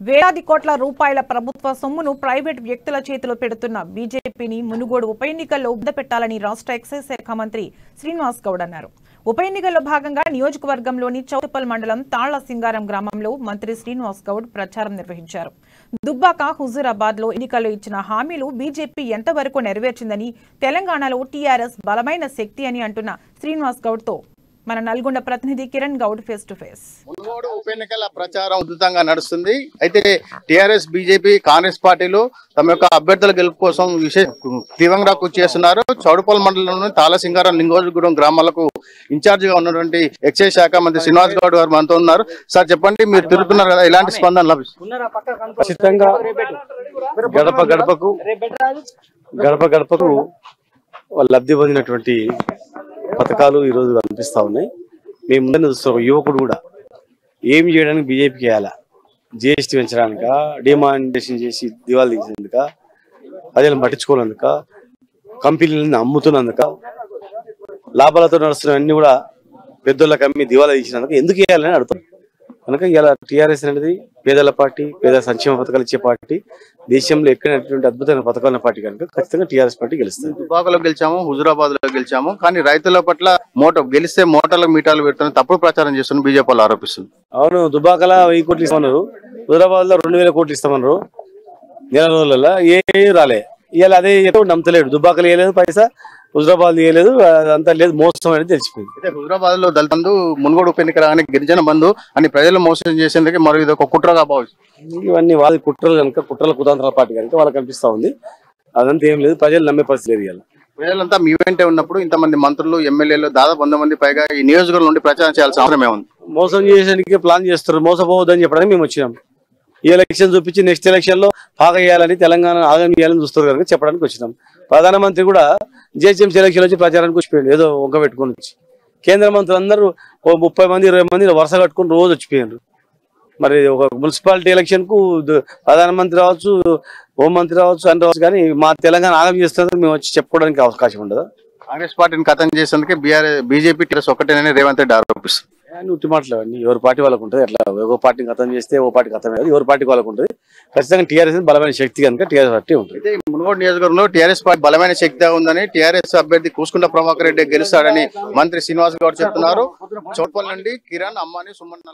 వేలాది కోట్ల రూపాయల ప్రభుత్వ సొమ్మును ప్రైవేట్ వ్యక్తుల చేతిలో పెడుతున్న బీజేపీని మునుగోడు ఉప ఎన్నికల్లో పెట్టాలని రాష్ట్ర ఎక్సైజ్ శాఖ మంత్రి శ్రీనివాస్ గౌడ్ అన్నారు. ఉప ఎన్నికల్లో భాగంగా నియోజకవర్గంలోని చౌటుప్పల్ మండలం తాళ్ల సింగారం గ్రామంలో మంత్రి శ్రీనివాస్ గౌడ్ ప్రచారం నిర్వహించారు. దుబ్బాక హుజూరాబాద్ లో ఎన్నికల్లో ఇచ్చిన హామీలు బీజేపీ ఎంతవరకు నెరవేర్చిందని, తెలంగాణలో టీఆర్ఎస్ బలమైన శక్తి అని అంటున్న శ్రీనివాస్ గౌడ్ తో మన నల్గొండ ప్రతినిధి Kiran Goud face to face. Munugode ఉప ఎన్నికల ప్రచారం ఉధృతంగా నడుస్తుంది. అయితే టీఆర్ఎస్, బీజేపీ, కాంగ్రెస్ పార్టీలు తమ యొక్క అభ్యర్థుల గెలుపు కోసం తీవ్రంగా కృషి చేస్తున్నారు. చౌడుపల్ మండలంలోని తాళసింగారం, లింగోజగూడెం గ్రామాలకు ఇన్ఛార్జ్ గా ఉన్నటువంటి ఎక్సైజ్ శాఖ మంత్రి శ్రీనివాస్ గౌడ్ గారు మనతో ఉన్నారు. సార్ చెప్పండి, మీరు తిరుగుతున్నారు కదా, ఎలాంటి స్పందన లభిస్తుంది? ఖచ్చితంగా గడప గడపకు లబ్ధి పొందినటువంటి పథకాలు ఈరోజు కనిపిస్తా ఉన్నాయి. మేము ముందు చూస్తాం, యువకుడు కూడా ఏం చేయడానికి బీజేపీకి వేయాలా, జిఎస్టీ పెంచడానిక, డిమానిటేషన్ చేసి దివాళా తీసేందుక, ప్రజలను పట్టించుకోనందుక, కంపెనీలను అమ్ముతున్నందుక, లాభాలతో నడుస్తున్నవన్నీ కూడా పెద్దోళ్ళకి అమ్మి దివాళా తీసినందుక ఎందుకు వేయాలని అడుగుతాం. కనుక ఇలా టీఆర్ఎస్ అనేది పేదల పార్టీ, పేద సంక్షేమ పథకాలు ఇచ్చే పార్టీ, దేశంలో ఎక్కడైనటువంటి అద్భుతమైన పథకాల పార్టీ కనుక ఖచ్చితంగా టీఆర్ఎస్ పార్టీ గెలుస్తుంది. దుబ్బాకలో గెలిచాము, హుజూరాబాద్ లో గెలిచాము, కానీ రైతుల పట్ల గెలిస్తే మోటార్లకు మీటార్లు పెడుతున్న తప్పుడు ప్రచారం చేస్తున్న బీజేపీ వాళ్ళు ఆరోపిస్తుంది. అవును, దుబ్బాకల 1000 కోట్లు ఇస్తామన్నారు, హుజూరాబాద్ లో 2000 కోట్లు ఇస్తామన్నారు. నెల రోజులలో ఏ రాలే. ఇవాళ అదే నమ్మతలేడు. దుబ్బాకలు వేయలేదు పైసా, హుజూరాబాద్ వేయలేదు, అంతా లేదు, మోసం అనేది తెలిసిపోయింది. అయితే హుజూరాబాద్ లో దళిత బంధు, మునుగోడు ఉప ఎన్నిక రాగానే గిరిజన బంధు అని ప్రజలు మోసం చేసేందుకు మరో ఇది ఒక కుట్రగా భావిస్తుంది. ఇవన్నీ వాళ్ళ కుట్రలు కనుక, కుట్రల కుతంత్రాల పార్టీ కనుక వాళ్ళకి కనిపిస్తా ఉంది. అదంతా ఏం లేదు, ప్రజలు నమ్మే పరిస్థితి లేదు. ఇవాళ ప్రజలంతా మీ వెంటే ఉన్నప్పుడు ఇంతమంది మంత్రులు, ఎమ్మెల్యేలు, దాదాపు 100 మంది పైగా ఈ నియోజకవర్గం నుండి ప్రచారం చేయాల్సిన అవసరం ఏముంది? మోసం చేసేందుకే ప్లాన్ చేస్తారు. మోసపోవద్దని చెప్పడానికి మేము వచ్చినాం. ఈ ఎలక్షన్ చూపించి నెక్స్ట్ ఎలక్షన్ లో బాగా వేయాలని, తెలంగాణ ఆగం చేయాలని చూస్తారు కనుక చెప్పడానికి వచ్చినాం. ప్రధానమంత్రి కూడా జిహెచ్ఎంసీ ఎలక్షన్ వచ్చి ప్రచారానికి వచ్చిపోయాడు, ఏదో వంక పెట్టుకుని వచ్చి. కేంద్ర మంత్రులు అందరూ 30 మంది 20 మంది వరుస కట్టుకుని రోజు వచ్చిపోయారు. మరి ఒక మున్సిపాలిటీ ఎలక్షన్ కు ప్రధానమంత్రి రావచ్చు, హోంమంత్రి రావచ్చు, అని రావచ్చు, కానీ మా తెలంగాణ ఆగం చేస్తున్నందుకు మేము వచ్చి చెప్పుకోవడానికి అవకాశం ఉండదు. కాంగ్రెస్ పార్టీని ఖతం చేసేందుకే బీజేపీ టీఆర్ఎస్ ఒకటేనని రేవంత్ రెడ్డి ఆరోపిస్తుంది. ఉట్టి మాటలేవండి. ఎవరి పార్టీ వాళ్ళకు ఉంటుంది. అట్లా ఒక పార్టీని ఖతం చేస్తే ఓ పార్టీ ఖతం అయ్యేది, ఎవరి పార్టీ వాళ్ళకు ఉంటుంది. ఖచ్చితంగా టీఆర్ఎస్ బలమైన శక్తి కనుక టీఆర్ఎస్ పార్టీ ఉంటుంది. అయితే మునుగోడు నియోజకవర్గంలో టీఆర్ఎస్ పార్టీ బలమైన శక్తిగా ఉందని, టీఆర్ఎస్ అభ్యర్థి కూసుకుంట ప్రభాకర్ రెడ్డి గెలుస్తాడని మంత్రి శ్రీనివాస్ గౌడ్ చెప్తున్నారు. చౌటుప్పల్ నుండి కిరణ్, అమ్మాని, సుమన్.